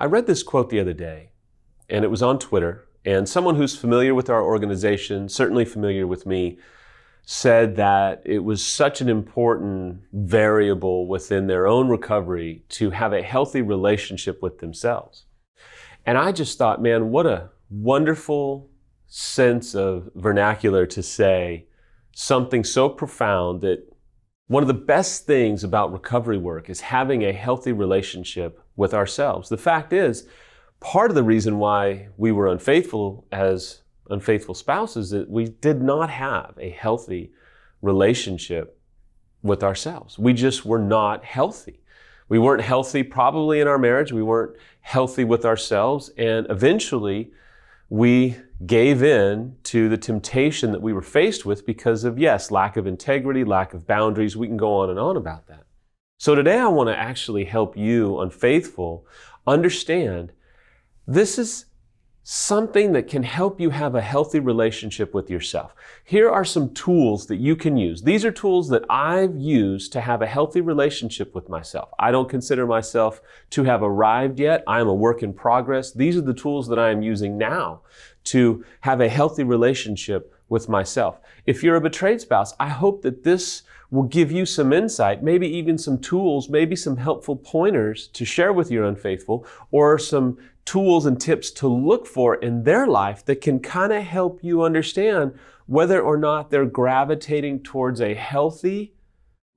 I read this quote the other day, and it was on Twitter, and someone who's familiar with our organization, certainly familiar with me, said that it was such an important variable within their own recovery to have a healthy relationship with themselves. And I just thought, man, what a wonderful sense of vernacular to say something so profound that one of the best things about recovery work is having a healthy relationship with ourselves. The fact is, part of the reason why we were unfaithful as unfaithful spouses is that we did not have a healthy relationship with ourselves. We just were not healthy. We weren't healthy probably in our marriage. We weren't healthy with ourselves. And eventually we gave in to the temptation that we were faced with because of, yes, lack of integrity, lack of boundaries. We can go on and on about that. So today I want to actually help you, unfaithful, understand this is something that can help you have a healthy relationship with yourself. Here are some tools that you can use. These are tools that I've used to have a healthy relationship with myself. I don't consider myself to have arrived yet. I am a work in progress. These are the tools that I am using now to have a healthy relationship with myself. If you're a betrayed spouse, I hope that this will give you some insight, maybe even some tools, maybe some helpful pointers to share with your unfaithful, or some tools and tips to look for in their life that can kind of help you understand whether or not they're gravitating towards a healthy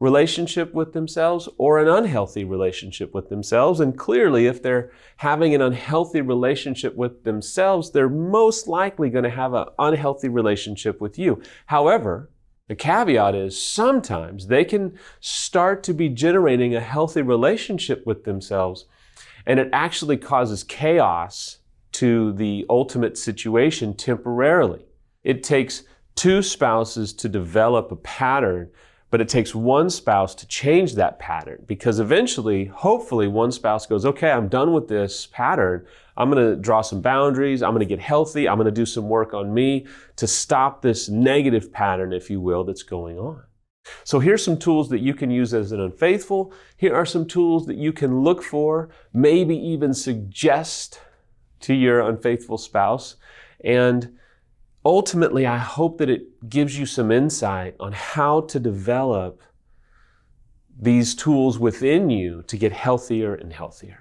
relationship with themselves or an unhealthy relationship with themselves. And clearly, if they're having an unhealthy relationship with themselves, they're most likely going to have an unhealthy relationship with you. However, the caveat is sometimes they can start to be generating a healthy relationship with themselves, and it actually causes chaos to the ultimate situation temporarily. It takes two spouses to develop a pattern, but it takes one spouse to change that pattern, because eventually, hopefully, one spouse goes, okay, I'm done with this pattern. I'm going to draw some boundaries. I'm going to get healthy. I'm going to do some work on me to stop this negative pattern, if you will, that's going on. So here's some tools that you can use as an unfaithful. Here are some tools that you can look for, maybe even suggest to your unfaithful spouse. And ultimately, I hope that it gives you some insight on how to develop these tools within you to get healthier and healthier.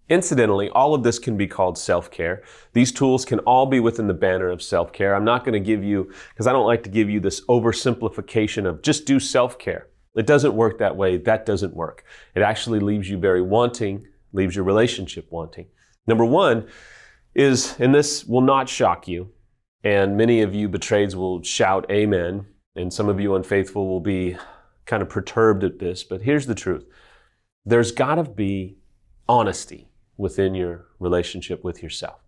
Incidentally, all of this can be called self-care. These tools can all be within the banner of self-care. I'm not going to give you, because I don't like to give you this oversimplification of just do self-care. It doesn't work that way. That doesn't work. It actually leaves you very wanting, leaves your relationship wanting. Number one is, and this will not shock you, and many of you betrayeds will shout amen, and some of you unfaithful will be kind of perturbed at this, but here's the truth. There's got to be honesty within your relationship with yourself.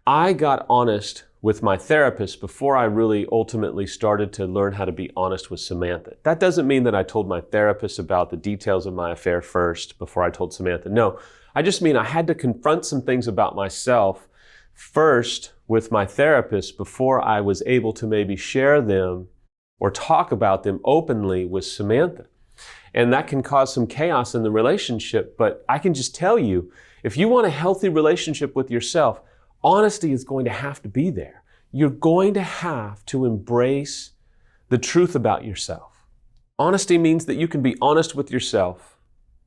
I got honest with my therapist before I really ultimately started to learn how to be honest with Samantha. That doesn't mean that I told my therapist about the details of my affair first before I told Samantha. No, I just mean I had to confront some things about myself first with my therapist before I was able to maybe share them or talk about them openly with Samantha. And that can cause some chaos in the relationship, but I can just tell you, if you want a healthy relationship with yourself, honesty is going to have to be there. You're going to have to embrace the truth about yourself. Honesty means that you can be honest with yourself,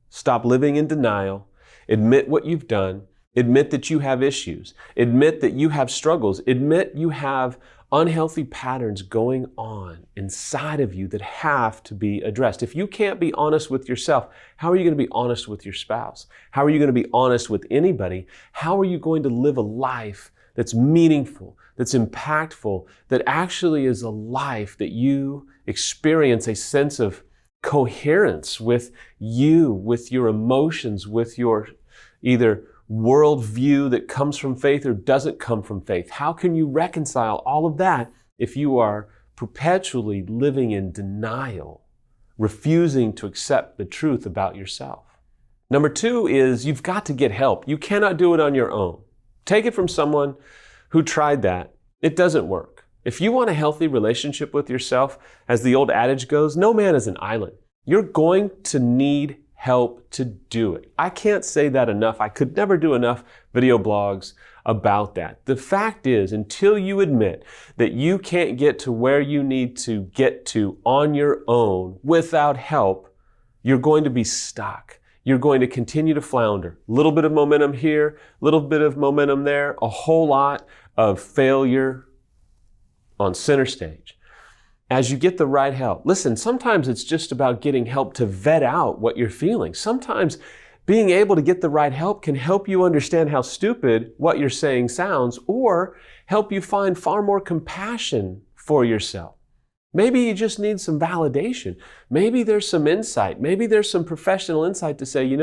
stop living in denial, admit what you've done, admit that you have issues, admit that you have struggles, admit you have unhealthy patterns going on inside of you that have to be addressed. If you can't be honest with yourself, how are you going to be honest with your spouse? How are you going to be honest with anybody? How are you going to live a life that's meaningful, that's impactful, that actually is a life that you experience a sense of coherence with you, with your emotions, with your either worldview that comes from faith or doesn't come from faith? How can you reconcile all of that if you are perpetually living in denial, refusing to accept the truth about yourself? Number two is you've got to get help. You cannot do it on your own. Take it from someone who tried that. It doesn't work. If you want a healthy relationship with yourself, as the old adage goes, no man is an island. You're going to need help to do it. I can't say that enough. I could never do enough video blogs about that. The fact is, until you admit that you can't get to where you need to get to on your own without help, you're going to be stuck. You're going to continue to flounder. A little bit of momentum here, a little bit of momentum there, a whole lot of failure on center stage. As you get the right help, listen, sometimes it's just about getting help to vet out what you're feeling. Sometimes being able to get the right help can help you understand how stupid what you're saying sounds, or help you find far more compassion for yourself. Maybe you just need some validation. Maybe there's some insight. Maybe there's some professional insight to say,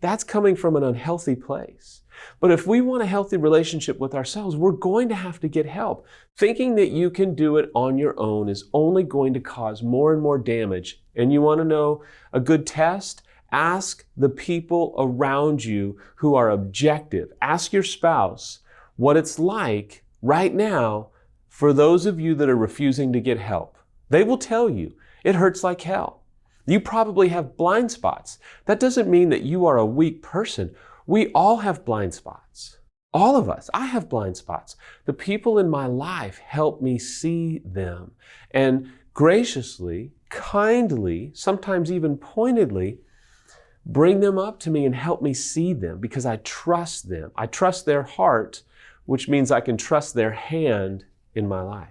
that's coming from an unhealthy place. But if we want a healthy relationship with ourselves, we're going to have to get help. Thinking that you can do it on your own is only going to cause more and more damage. And you want to know a good test? Ask the people around you who are objective. Ask your spouse what it's like right now for those of you that are refusing to get help. They will tell you it hurts like hell. You probably have blind spots. That doesn't mean that you are a weak person. We all have blind spots. All of us. I have blind spots. The people in my life help me see them and graciously, kindly, sometimes even pointedly, bring them up to me and help me see them because I trust them. I trust their heart, which means I can trust their hand in my life.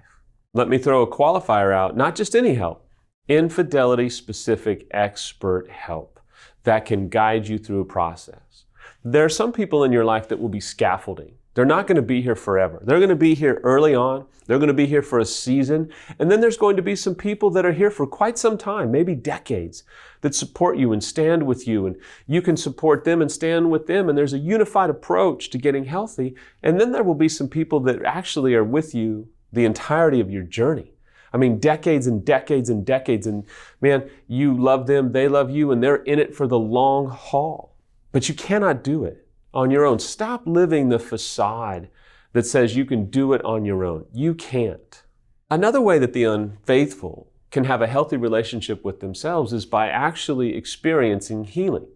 Let me throw a qualifier out, not just any help, infidelity-specific expert help that can guide you through a process. There are some people in your life that will be scaffolding. They're not going to be here forever. They're going to be here early on. They're going to be here for a season. And then there's going to be some people that are here for quite some time, maybe decades, that support you and stand with you. And you can support them and stand with them. And there's a unified approach to getting healthy. And then there will be some people that actually are with you the entirety of your journey. I mean, decades and decades and decades. And man, you love them, they love you, and they're in it for the long haul. But you cannot do it on your own. Stop living the facade that says you can do it on your own. You can't. Another way that the unfaithful can have a healthy relationship with themselves is by actually experiencing healing.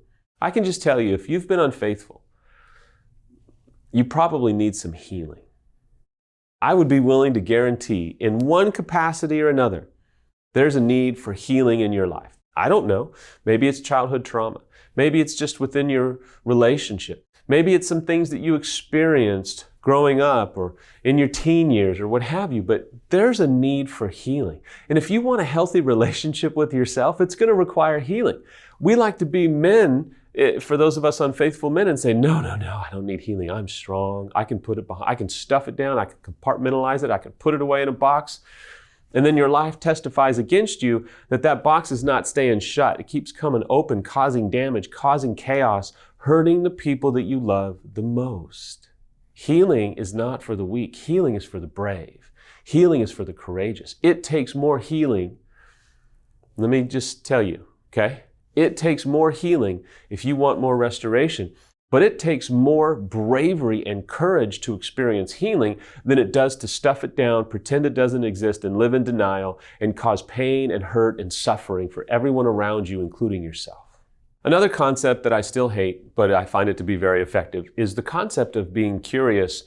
I can just tell you, if you've been unfaithful, you probably need some healing. I would be willing to guarantee, in one capacity or another, there's a need for healing in your life. I don't know. Maybe it's childhood trauma. Maybe it's just within your relationship. Maybe it's some things that you experienced growing up or in your teen years or what have you, but there's a need for healing. And if you want a healthy relationship with yourself, it's going to require healing. We like to be men, for those of us unfaithful men, and say, no, I don't need healing. I'm strong. I can put it behind. I can stuff it down. I can compartmentalize it. I can put it away in a box. And then your life testifies against you that box is not staying shut. It keeps coming open, causing damage, causing chaos, hurting the people that you love the most. Healing is not for the weak. Healing is for the brave. Healing is for the courageous. It takes more healing. Let me just tell you, okay? It takes more healing if you want more restoration. But it takes more bravery and courage to experience healing than it does to stuff it down, pretend it doesn't exist, and live in denial and cause pain and hurt and suffering for everyone around you, including yourself. Another concept that I still hate, but I find it to be very effective, is the concept of being curious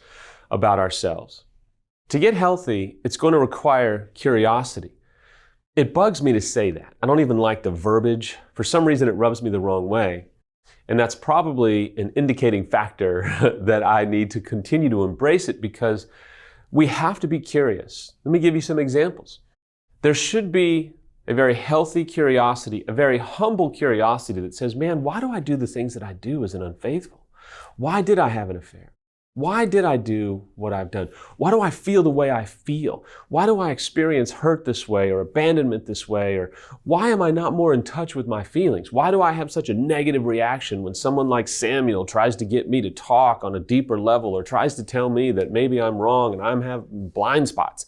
about ourselves. To get healthy, it's going to require curiosity. It bugs me to say that. I don't even like the verbiage. For some reason, it rubs me the wrong way. And that's probably an indicating factor that I need to continue to embrace it, because we have to be curious. Let me give you some examples. There should be a very healthy curiosity, a very humble curiosity that says, man, why do I do the things that I do as an unfaithful? Why did I have an affair? Why did I do what I've done? Why do I feel the way I feel? Why do I experience hurt this way or abandonment this way? Or why am I not more in touch with my feelings? Why do I have such a negative reaction when someone like Samuel tries to get me to talk on a deeper level or tries to tell me that maybe I'm wrong and I'm having blind spots?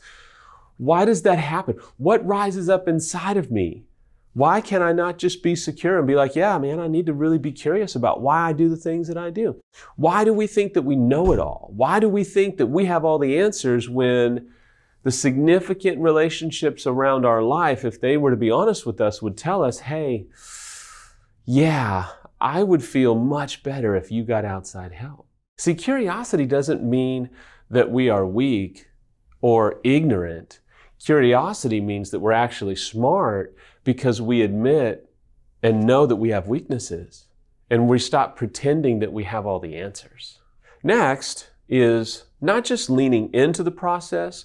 Why does that happen? What rises up inside of me? Why can I not just be secure and be like, yeah, man, I need to really be curious about why I do the things that I do? Why do we think that we know it all? Why do we think that we have all the answers when the significant relationships around our life, if they were to be honest with us, would tell us, hey, yeah, I would feel much better if you got outside help. See, curiosity doesn't mean that we are weak or ignorant. Curiosity means that we're actually smart because we admit and know that we have weaknesses, and we stop pretending that we have all the answers. Next is not just leaning into the process,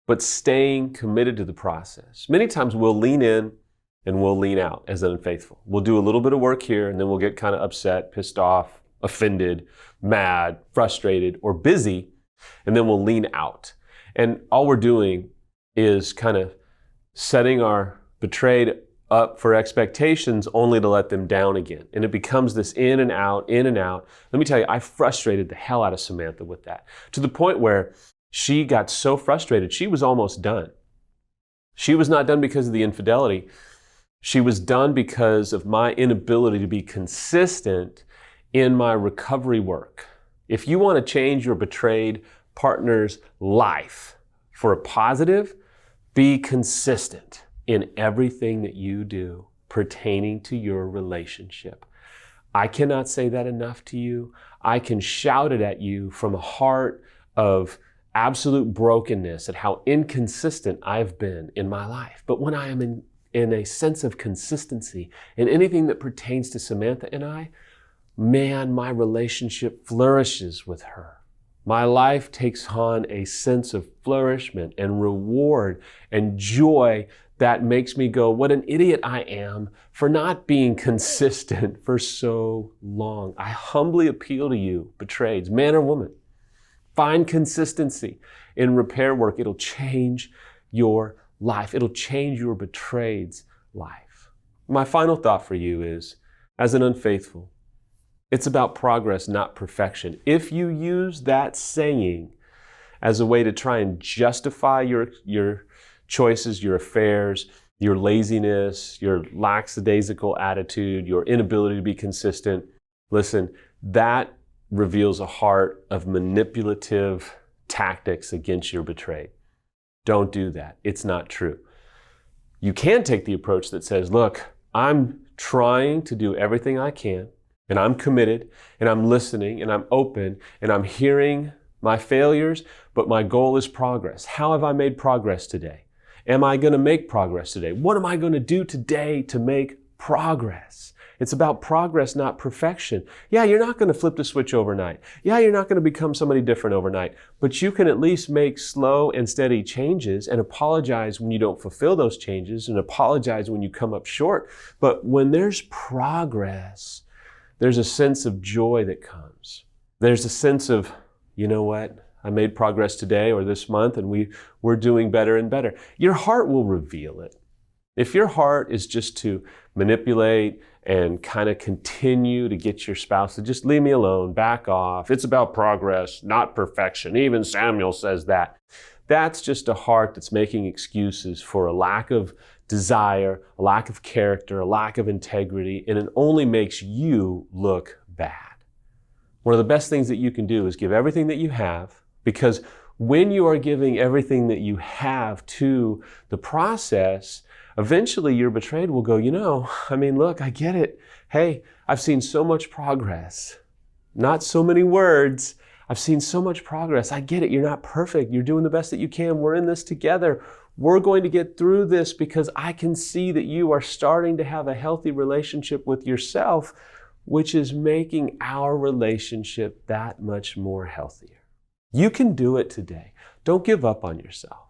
but staying committed to the process. Many times we'll lean in and we'll lean out as unfaithful. We'll do a little bit of work here and then we'll get kind of upset, pissed off, offended, mad, frustrated, or busy, and then we'll lean out. And all we're doing is kind of setting our betrayed up for expectations only to let them down again. And it becomes this in and out, in and out. Let me tell you, I frustrated the hell out of Samantha with that, to the point where she got so frustrated, she was almost done. She was not done because of the infidelity. She was done because of my inability to be consistent in my recovery work. If you want to change your betrayed partner's life for a positive, be consistent in everything that you do pertaining to your relationship. I cannot say that enough to you. I can shout it at you from a heart of absolute brokenness at how inconsistent I've been in my life. But when I am in a sense of consistency in anything that pertains to Samantha and I, man, my relationship flourishes with her. My life takes on a sense of flourishment and reward and joy that makes me go, what an idiot I am for not being consistent for so long. I humbly appeal to you, betrayeds, man or woman, find consistency in repair work. It'll change your life. It'll change your betrayed's life. My final thought for you is, as an unfaithful, it's about progress, not perfection. If you use that saying as a way to try and justify your choices, your affairs, your laziness, your lackadaisical attitude, your inability to be consistent, listen, that reveals a heart of manipulative tactics against your betrayed. Don't do that. It's not true. You can take the approach that says, look, I'm trying to do everything I can, and I'm committed, and I'm listening, and I'm open, and I'm hearing my failures, but my goal is progress. How have I made progress today? Am I going to make progress today? What am I going to do today to make progress? It's about progress, not perfection. Yeah, you're not going to flip the switch overnight. Yeah, you're not going to become somebody different overnight, but you can at least make slow and steady changes and apologize when you don't fulfill those changes and apologize when you come up short. But when there's progress, there's a sense of joy that comes. There's a sense of, you know what? I made progress today or this month and we're doing better and better. Your heart will reveal it. If your heart is just to manipulate and kind of continue to get your spouse to just leave me alone, back off, it's about progress, not perfection. Even Samuel says that. That's just a heart that's making excuses for a lack of desire, a lack of character, a lack of integrity, and it only makes you look bad. One of the best things that you can do is give everything that you have, because when you are giving everything that you have to the process, eventually your betrayed will go, look, I get it. Hey, I've seen so much progress. Not so many words. I've seen so much progress. I get it. You're not perfect. You're doing the best that you can. We're in this together. We're going to get through this because I can see that you are starting to have a healthy relationship with yourself, which is making our relationship that much more healthier. You can do it today. Don't give up on yourself.